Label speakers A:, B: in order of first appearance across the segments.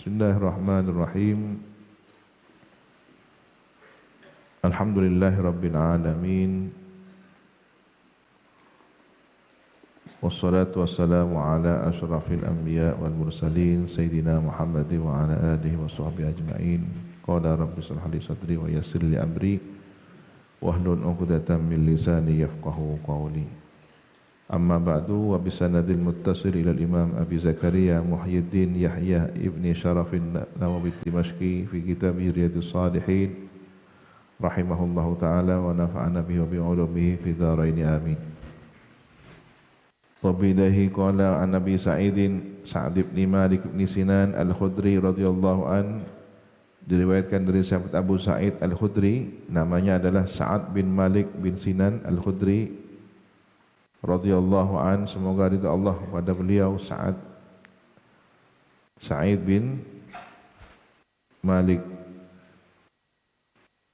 A: Bismillahirrahmanirrahim. Alhamdulillahirabbil alamin. Wassalatu wassalamu ala asyrafil anbiya wal mursalin sayyidina Muhammadin wa ala alihi wa sahbihi ajma'in. Qala rabbi shrah li sadri wa yassir li amri wahlul 'uqdatam min lisani yafqahu qawli. Amma ba'du wa bisanadil muttasil ila al-Imam Abi Zakaria Muhyiddin Yahya ibni Syarafin Nawawi Dimashqi fi kitabih Riyadhus Shalihin rahimahullahu ta'ala wa nafa'ana bihi wa bi'ulumihi fi dharain amin. Wa bidahi qala an Nabi Sa'idin Sa'd ibn Malik ibn Sinan Al-Khudri radhiyallahu an, diriwayatkan dari sahabat Abu Sa'id Al-Khudri, namanya adalah Sa'ad bin Malik bin Sinan Al-Khudri radhiyallahu an, semoga ridha Allah pada beliau. Sa'id bin Malik,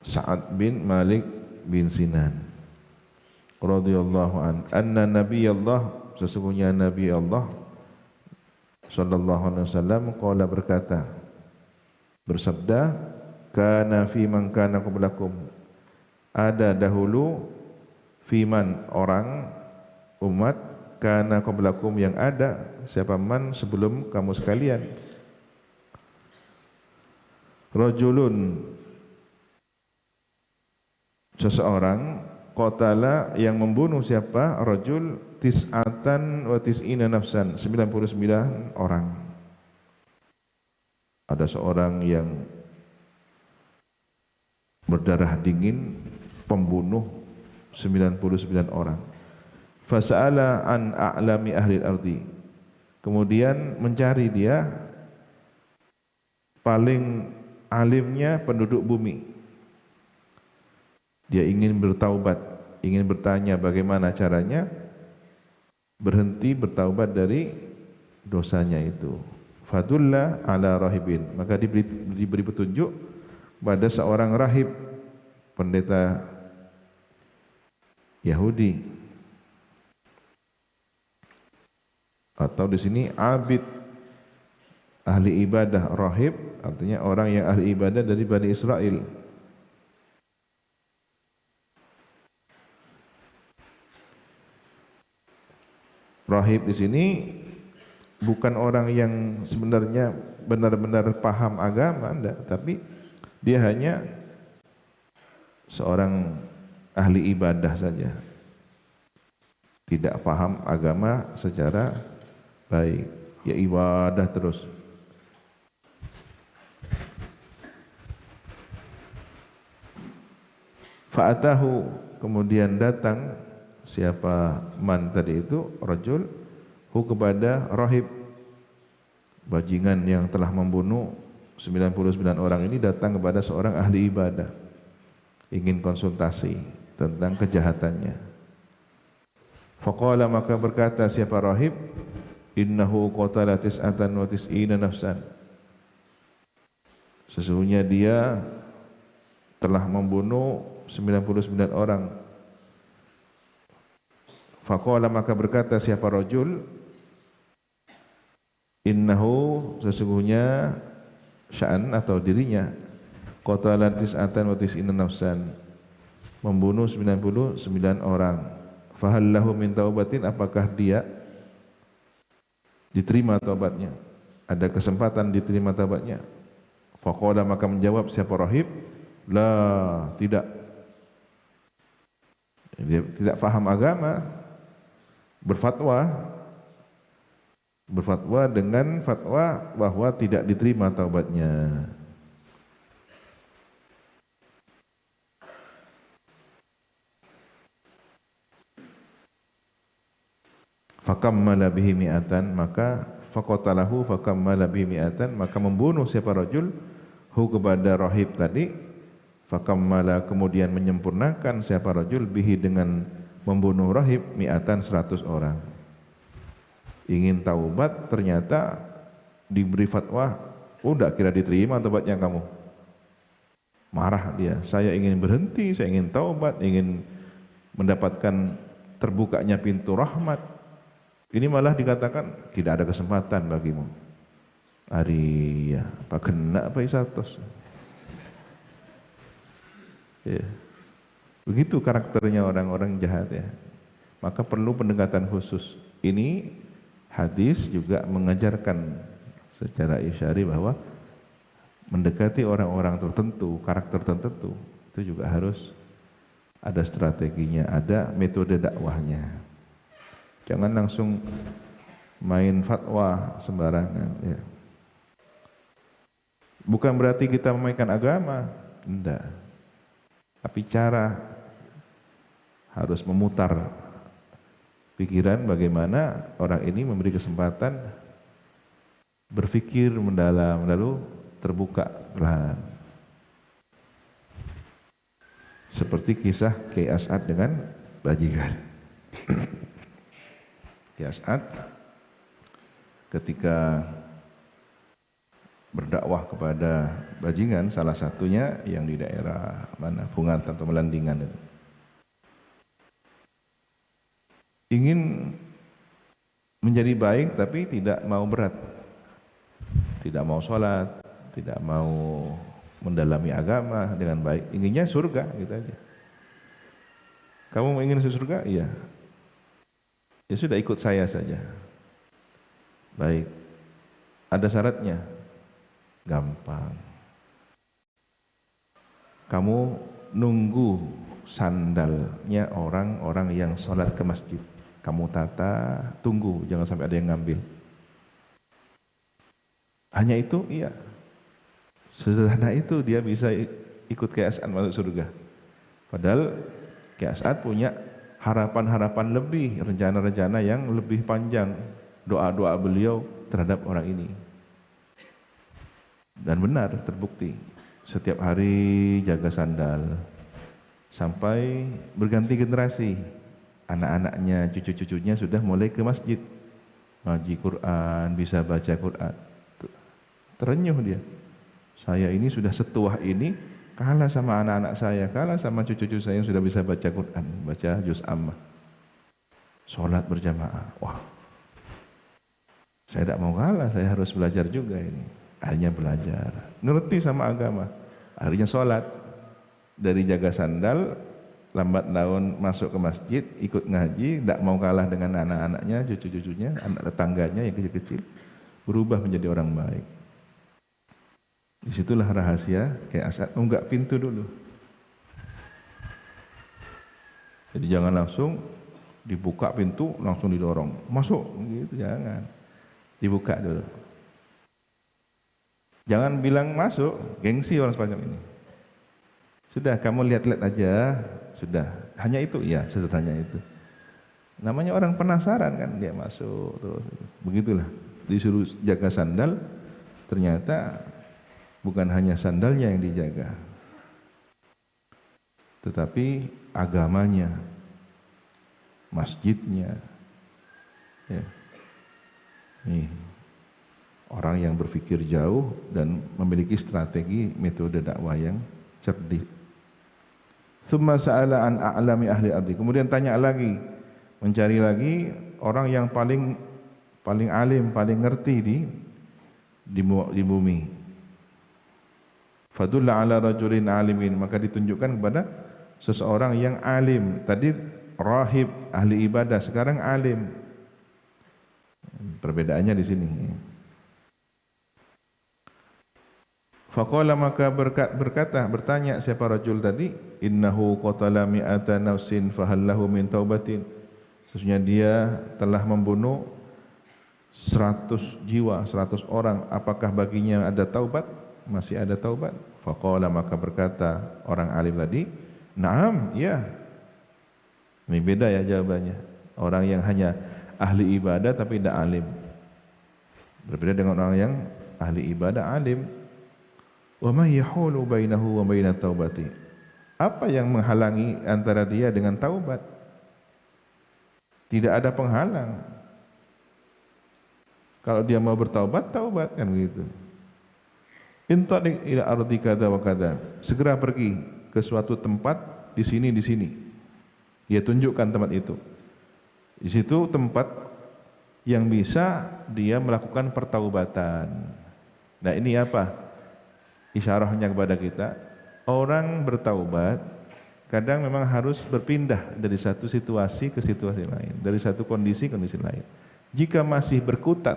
A: Sa'ad bin Malik bin Sinan radhiyallahu an, anna nabiyallah, sesungguhnya Nabi Allah sallallahu alaihi wasallam qala, berkata, bersabda, kana fi man kana qablakum, ada dahulu, fiman orang, umat, kana qablakum yang ada, siapa man sebelum kamu sekalian, rajulun seseorang, qatala yang membunuh, siapa rajul, tis'atan wa tis'ina nafsan, 99 orang. Ada seorang yang berdarah dingin, pembunuh 99 orang. Fasa'ala an a'lami ahli al-ardi, kemudian mencari dia paling alimnya penduduk bumi. Dia ingin bertaubat, ingin bertanya bagaimana caranya berhenti bertaubat dari dosanya itu. Fadulla ala rahibin, maka diberi petunjuk pada seorang rahib, pendeta Yahudi, atau di sini abid, ahli ibadah. Rahib artinya orang yang ahli ibadah dari Bani Israel. Rahib di sini bukan orang yang sebenarnya benar-benar paham agama, enggak, tapi dia hanya seorang ahli ibadah saja, tidak paham agama secara baik, ya ibadah terus. Fa'atahu, kemudian datang siapa man tadi itu, rajul, hu kepada rahib, bajingan yang telah membunuh 99 orang ini datang kepada seorang ahli ibadah, ingin konsultasi tentang kejahatannya. Faqala, maka berkata siapa rahib, innahu qatala tis'atan wa tis'ina nafsan, sesungguhnya dia telah membunuh 99 orang. Faqala, maka berkata siapa rajul, innahu, sesungguhnya sya'an atau dirinya, qatala tis'atan wa tis'ina nafsan, membunuh 99 orang. Fahal lahu min taubatin, apakah dia diterima taubatnya, ada kesempatan diterima taubatnya? Faqala, maka menjawab siapa rahib, la, tidak. Dia tidak faham agama, berfatwa dengan fatwa bahwa tidak diterima taubatnya. Fakammala bihi mi'atan, maka faqatalahu fakammala bihi mi'atan, maka membunuh siapa rajul, hu kepada rahib tadi, fakammala, kemudian menyempurnakan siapa rajul, bihi dengan membunuh rahib, mi'atan 100 orang. Ingin taubat, ternyata diberi fatwa, udah kira diterima taubatnya kamu. Marah dia, saya ingin berhenti, saya ingin taubat, ingin mendapatkan terbukanya pintu rahmat. Ini malah dikatakan tidak ada kesempatan bagimu. Ari ya, apa kena apa isatos. Ya. Begitu karakternya orang-orang jahat ya. Maka perlu pendekatan khusus. Ini hadis juga mengajarkan secara isyari bahwa mendekati orang-orang tertentu, karakter tertentu, itu juga harus ada strateginya, ada metode dakwahnya. Jangan langsung main fatwa sembarangan ya. Bukan berarti kita memainkan agama, enggak. Tapi cara harus memutar pikiran bagaimana orang ini memberi kesempatan berpikir mendalam, lalu terbuka perlahan. Seperti kisah Kiai As'ad dengan bajingan. Kiai As'ad ketika berdakwah kepada bajingan, salah satunya yang di daerah mana, Pungatan atau Melandingan, ingin menjadi baik tapi tidak mau berat, tidak mau sholat, tidak mau mendalami agama dengan baik, inginnya surga gitu aja. Kamu mau ingin surga? Iya. Ya sudah, ikut saya saja. Baik. Ada syaratnya. Gampang. Kamu nunggu sandalnya orang-orang yang sholat ke masjid. Kamu tata, tunggu, jangan sampai ada yang ngambil. Hanya itu? Iya. Sederhana itu dia bisa ikut Kiai As'ad masuk surga. Padahal Kiai As'ad punya harapan-harapan lebih, rencana-rencana yang lebih panjang, doa-doa beliau terhadap orang ini. Dan benar, terbukti. Setiap hari jaga sandal sampai berganti generasi. Anak-anaknya, cucu-cucunya sudah mulai ke masjid, ngaji Quran, bisa baca Quran. Terenyuh dia. Saya ini sudah setua ini, kalah sama anak-anak saya, kalah sama cucu-cucu saya yang sudah bisa baca Quran, baca juz ammah, sholat berjamaah. Wah, saya tidak mau kalah, saya harus belajar juga ini. Akhirnya belajar, ngerti sama agama. Akhirnya sholat, dari jaga sandal, lambat laun masuk ke masjid, ikut ngaji, tidak mau kalah dengan anak-anaknya, cucu-cucunya, anak tetangganya yang kecil-kecil, berubah menjadi orang baik. Disitulah rahasia Kiai As'ad nunggak pintu dulu. Jadi jangan langsung dibuka pintu langsung didorong masuk gitu, jangan, dibuka dulu. Jangan bilang masuk, gengsi orang semacam ini. Sudah, kamu lihat-lihat aja, sudah. Hanya itu, ya, sederhana itu. Namanya orang penasaran kan, dia masuk terus. Begitulah, disuruh jaga sandal, ternyata bukan hanya sandalnya yang dijaga, tetapi agamanya, masjidnya. Ya. Nih, orang yang berpikir jauh dan memiliki strategi metode dakwah yang cerdik. Tsumma sa'ala an a'lami ahli ardi. Kemudian tanya lagi, mencari lagi orang yang paling alim, paling ngerti di bumi. Fadulla ala rajulin alimin, maka ditunjukkan kepada seseorang yang alim. Tadi rahib, ahli ibadah, sekarang alim. Perbedaannya di sini. Faqala, maka bertanya siapa rajul tadi, innahu qatala mi'ata nafsin fahallahu min taubatin. Sesungguhnya dia telah membunuh 100 jiwa, 100 orang, apakah baginya ada taubat? Masih ada taubat? Faqala, maka berkata orang alim tadi, na'am, ya. Ini beda ya jawabannya. Orang yang hanya ahli ibadah tapi tidak alim, berbeda dengan orang yang ahli ibadah alim. Wa ma yahulu bainahu wa bainat taubati. Apa yang menghalangi antara dia dengan taubat? Tidak ada penghalang. Kalau dia mau bertaubat, taubat kan begitu. Intalik ila ardi kada wa kada. Segera pergi ke suatu tempat di sini. Dia tunjukkan tempat itu. Di situ tempat yang bisa dia melakukan pertaubatan. Nah ini apa? Isyarahnya kepada kita, orang bertaubat kadang memang harus berpindah dari satu situasi ke situasi lain, dari satu kondisi ke kondisi lain. Jika masih berkutat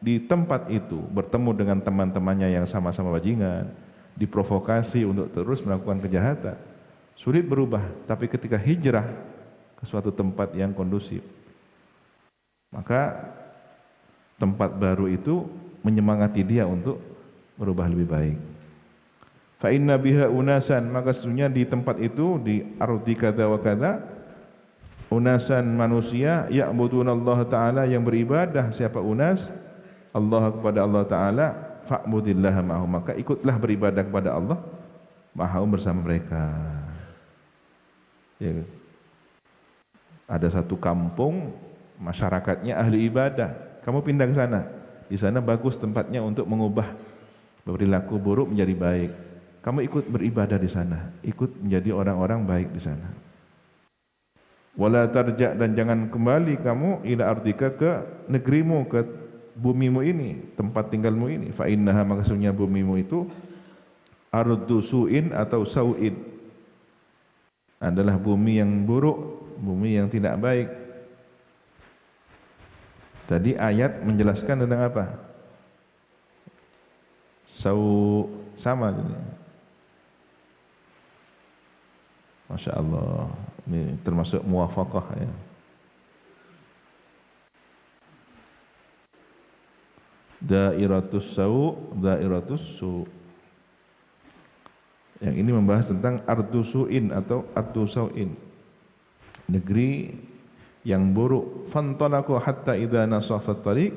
A: di tempat itu, bertemu dengan teman-temannya yang sama-sama bajingan, diprovokasi untuk terus melakukan kejahatan, sulit berubah. Tapi ketika hijrah ke suatu tempat yang kondusif, maka tempat baru itu menyemangati dia untuk berubah lebih baik. Fa inna biha unasan, maka sesungguhnya di tempat itu, di ardi kada wa kada, unasan manusia ya'budunallaha ta'ala, yang beribadah. Siapa unas? Allah, kepada Allah Ta'ala. Fa'budillaha ma'hum, maka ikutlah beribadah kepada Allah ma'hum, bersama mereka. Ya. Ada satu kampung masyarakatnya ahli ibadah, kamu pindah ke sana. Di sana bagus tempatnya untuk mengubah perilaku buruk menjadi baik. Kamu ikut beribadah di sana, ikut menjadi orang-orang baik di sana. Wala tarja', dan jangan kembali kamu ila ardika, ke negerimu, ke bumimu ini, tempat tinggalmu ini. Fa innaha, maka sesungguhnya bumimu itu ardu su'in atau sau'in, adalah bumi yang buruk, bumi yang tidak baik. Tadi ayat menjelaskan tentang apa? Sama gitu. Masya Allah, ini termasuk muwafaqah ya. Dairatus sau, dairatus su. Yang ini membahas tentang ardu su'in atau ardu sau'in, negeri yang buruk. Fantalaku hatta idza nasafat tariq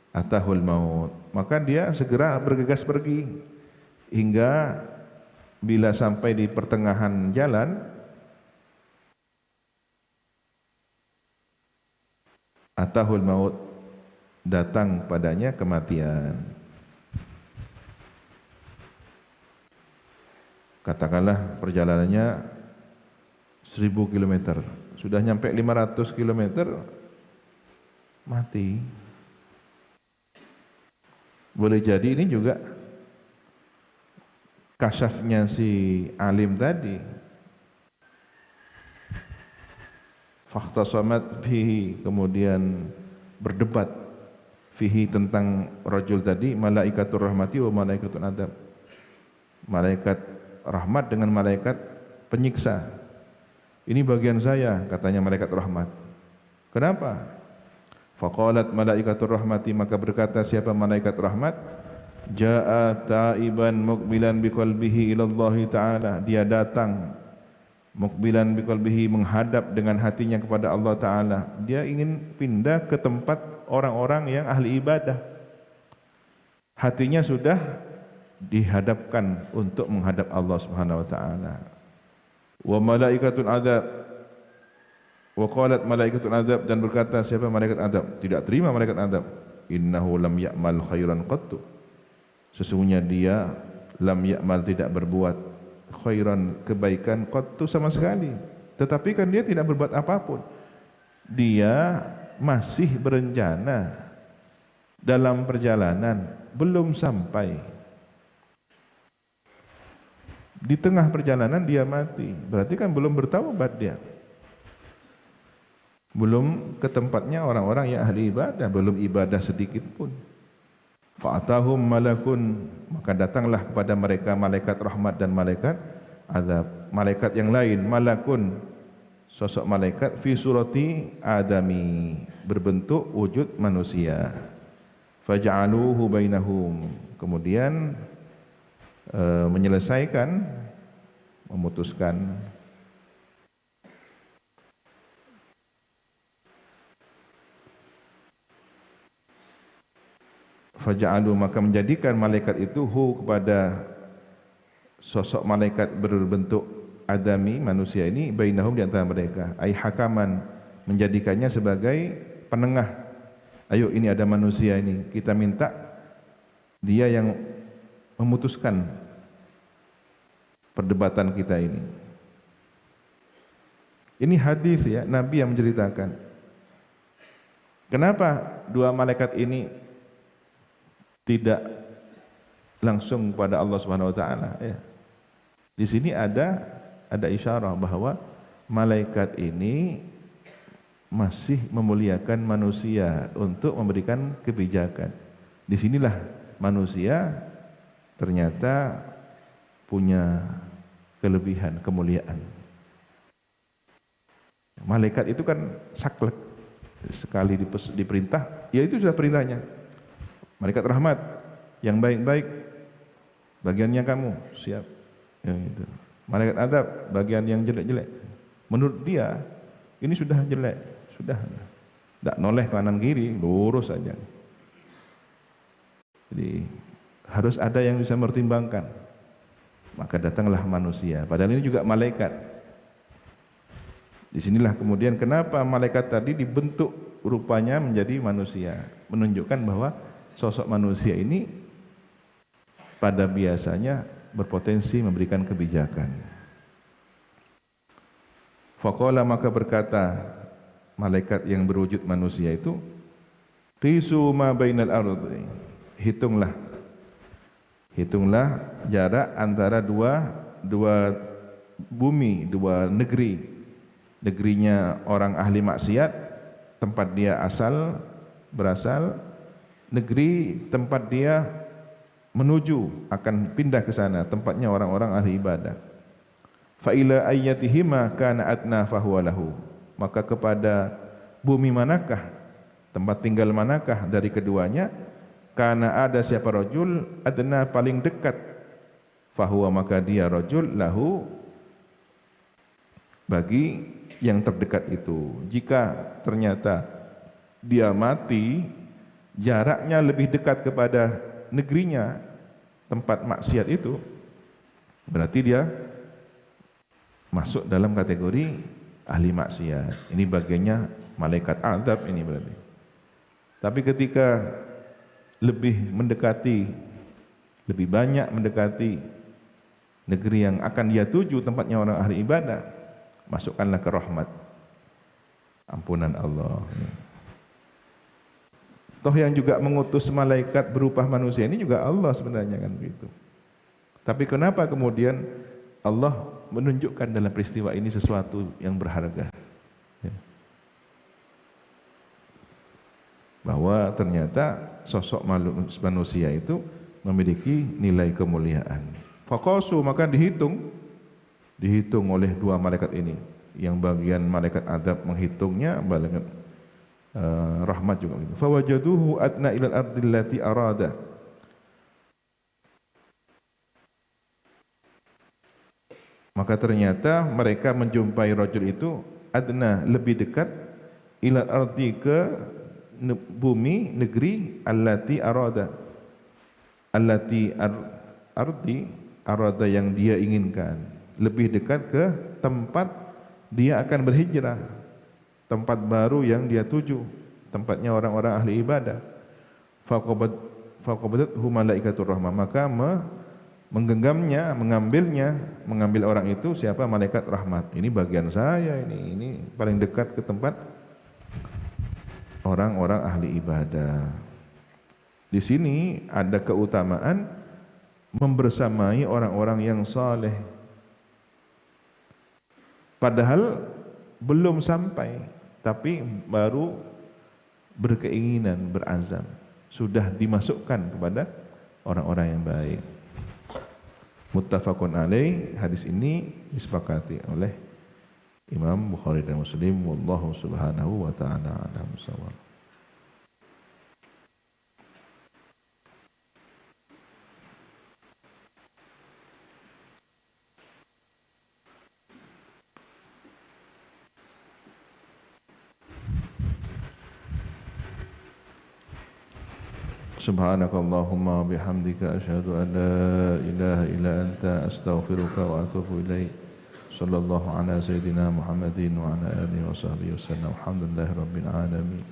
A: atahul maut, maka dia segera bergegas pergi hingga bila sampai di pertengahan jalan, atahul maut, datang padanya kematian. Katakanlah perjalanannya 1000 km, sudah nyampe 500 km mati. Boleh jadi ini juga kasyafnya si alim tadi. Fakhtasamat fihi, kemudian berdebat fihi, tentang rajul tadi, malaikatur rahmati wa malaikatul adab, malaikat rahmat dengan malaikat penyiksa. Ini bagian saya, katanya malaikat rahmat. Kenapa? Faqalat malaikatur rahmati, maka berkata siapa malaikat rahmat, jaa taiban muqbilan biqalbihi ilallahi ta'ala, dia datang muqbilan biqalbihi, menghadap dengan hatinya kepada Allah Ta'ala. Dia ingin pindah ke tempat orang-orang yang ahli ibadah, hatinya sudah dihadapkan untuk menghadap Allah Subhanahu wa Ta'ala. Wa malaikatul adab, wa qalat malaikatul adab, dan berkata siapa malaikat adab, tidak terima malaikat adab, innahu lam ya'mal khairan qattu, sesungguhnya dia lam ya'mal, tidak berbuat khairan, kebaikan, qattu, sama sekali. Tetapi kan dia tidak berbuat apapun, dia masih berencana dalam perjalanan, belum sampai. Di tengah perjalanan dia mati, berarti kan belum bertaubat dia, belum ke tempatnya orang-orang yang ahli ibadah, belum ibadah sedikit pun. Fa'atahum malakun, maka datanglah kepada mereka malaikat rahmat dan malaikat azab. Malaikat yang lain, malakun, sosok malaikat, fi surati adami, berbentuk wujud manusia. Faja'aluhu bainahum, kemudian menyelesaikan, memutuskan. Faja'alu, maka menjadikan malaikat itu hu, kepada sosok malaikat berbentuk adami, manusia ini, bainahum, di antara mereka, ai hakaman, menjadikannya sebagai penengah. Ayo, ini ada manusia ini, kita minta dia yang memutuskan perdebatan kita ini. Ini hadis ya, Nabi yang menceritakan. Kenapa dua malaikat ini tidak langsung pada Allah Subhanahu wa taala ya. Di sini ada isyarah bahwa malaikat ini masih memuliakan manusia untuk memberikan kebijakan. Disinilah manusia ternyata punya kelebihan, kemuliaan. Malaikat itu kan saklek, sekali diperintah, ya itu sudah perintahnya. Malaikat rahmat, yang baik-baik, bagiannya kamu, siap. Ya, itu. Malaikat adab, bagian yang jelek-jelek. Menurut dia, ini sudah jelek, sudah. Tidak noleh kanan kiri, lurus saja. Jadi harus ada yang bisa mempertimbangkan. Maka datanglah manusia. Padahal ini juga malaikat. Disinilah kemudian kenapa malaikat tadi dibentuk rupanya menjadi manusia, menunjukkan bahwa sosok manusia ini pada biasanya berpotensi memberikan kebijakan. Faqala, maka berkata malaikat yang berwujud manusia itu, qisu ma bainal ardi, hitunglah jarak antara dua bumi, dua negeri. Negerinya orang ahli maksiat, tempat dia berasal, negeri tempat dia menuju, akan pindah ke sana, tempatnya orang-orang ahli ibadah. Fa ila ayyatihima kana adna fahuwa lahu, maka kepada bumi manakah, tempat tinggal manakah dari keduanya, karena ada siapa rajul adna paling dekat, fahuwa maka dia rajul lahu bagi yang terdekat itu. Jika ternyata dia mati, jaraknya lebih dekat kepada negerinya, tempat maksiat itu, berarti dia masuk dalam kategori ahli maksiat. Ini bagiannya malaikat azab ini berarti. Tapi ketika lebih banyak mendekati negeri yang akan dia tuju, tempatnya orang ahli ibadah, masukkanlah ke rahmat, ampunan Allah. Toh yang juga mengutus malaikat berupa manusia ini juga Allah sebenarnya, kan begitu. Tapi kenapa kemudian Allah menunjukkan dalam peristiwa ini sesuatu yang berharga, ya. Bahwa ternyata sosok manusia itu memiliki nilai kemuliaan. Faqasu, maka dihitung oleh dua malaikat ini. Yang bagian malaikat adab menghitungnya, malaikat rahmat juga begitu. Fawajaduhu adna ilal ardi allati arada. Maka ternyata mereka menjumpai rajul itu adna, lebih dekat, ilal ardi, ke bumi, negeri, allati arada. Allati ardi, arada yang dia inginkan, lebih dekat ke tempat dia akan berhijrah, tempat baru yang dia tuju, tempatnya orang-orang ahli ibadah. Faqabadathu malaikatur rahmah, maka mengambil orang itu siapa? Malaikat rahmat. Ini bagian saya, ini paling dekat ke tempat orang-orang ahli ibadah. Di sini ada keutamaan membersamai orang-orang yang saleh. Padahal belum sampai, tapi baru berkeinginan, berazam, sudah dimasukkan kepada orang-orang yang baik. Muttafaqun alaih, hadis ini disepakati oleh Imam Bukhari dan Muslim. Wallahu subhanahu wa ta'ala a'lam bissawab. Subhanakallahumma bihamdika asyhadu an la ilaha illa anta astaghfiruka wa atubu ilaik. Sallallahu ala sayyidina Muhammadin wa ala alihi wa sahbihi wasallam. Alhamdulillahi rabbil alamin.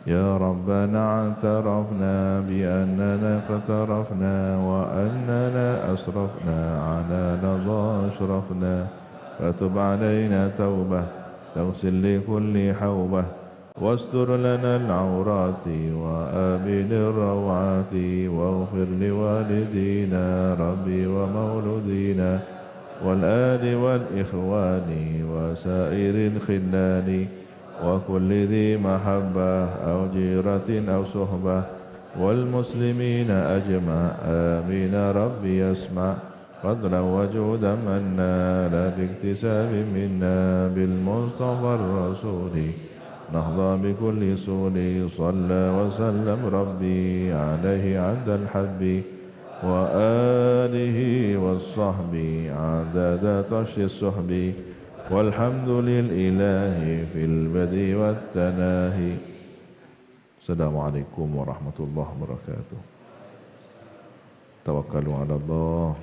A: Ya Rabbana a'tarafna bi annana qatarafna wa annana asrafna ala ladha ashrafna. Fatub alayna tawbah taghsil li kulli hawbah واستر لنا العورات وآمن الروعات واغفر لوالدينا ربي ومولودينا والآل والإخوان وسائر الخلان وكل ذي محبة أو جيرة أو صحبة والمسلمين أجمع آمين ربي يسمع فضلا وجودا منا لا باكتساب منا بالمصطفى الرسول نهضى بكل سول صلى وسلم ربي عليه عند الحب وآله والصحب عدد طش الصحب والحمد للإله في البدء والتناهي. السلام عليكم ورحمة الله وبركاته. توكلوا على الله.